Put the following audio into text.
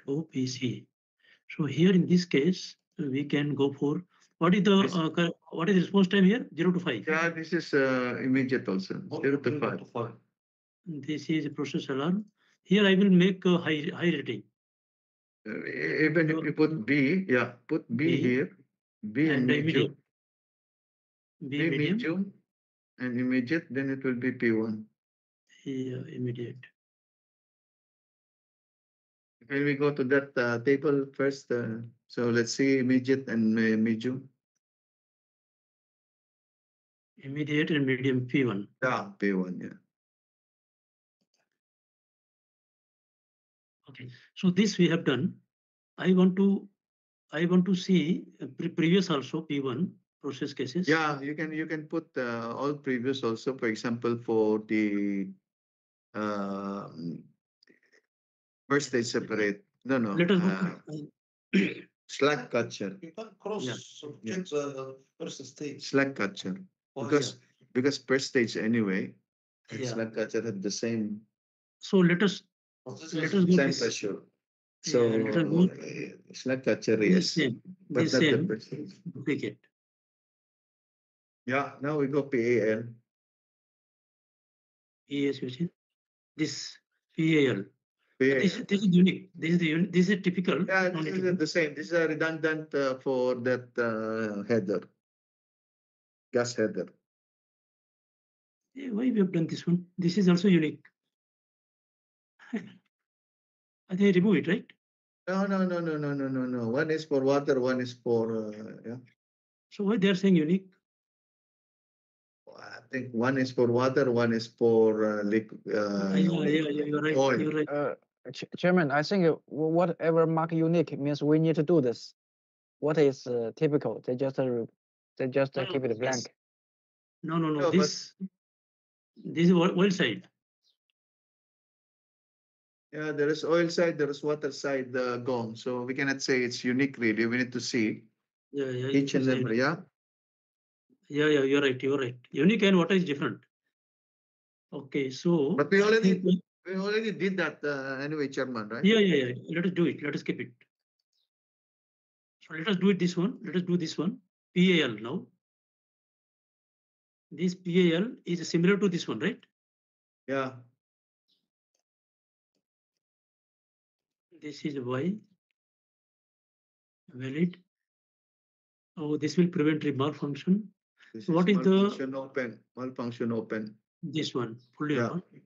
LOPC. So here in this case, we can go for what is the response time here? 0 to 5. Yeah, this is immediate also. 0 to 5. This is process alarm. Here I will make a high rating. Even if you put B, yeah, put B here. B and medium. B medium and immediate, then it will be P1. Yeah, immediate. Can we go to that table first? So let's see immediate and medium. Immediate and medium P1. Yeah, P1, yeah. Okay, so this we have done. I want to see previous also P1 process cases. Yeah, you can put all previous also. For example, for the first stage separate. No. Let us go. Slack catcher. You can cross check the first stage. Slack catcher. Because first stage anyway, slack catcher had the same. So let us go Same this. pressure. So let us go slack catcher this is same. but This not the same first stage. duplicate. Yeah, now we go PAL. Yes, this PAL. PAL. This is unique. This is typical. Yeah, this is the same. This is a redundant for that header, gas header. Why we have done this one? This is also unique. I think I remove it, right? No. One is for water, one is for yeah. So why they are saying unique? I think one is for water, one is for liquid. Yeah, you're right. Oil. You're right. Chairman, I think whatever mark unique means we need to do this. What is typical? They just keep it blank. No. This is oil side. Yeah, there is oil side, there is water side gone. So we cannot say it's unique really. We need to see each and every, yeah. Yeah, you're right. Unique and water is different. Okay, so but we already did that anyway, Chairman, right? Yeah. Let us do it. Let us keep it. So let us do it this one. Let us do this one. PAL now. This PAL is similar to this one, right? Yeah. This is Y. Valid. Oh, this will prevent malfunction. This What is malfunction open? Malfunction open. This one fully Yeah. open.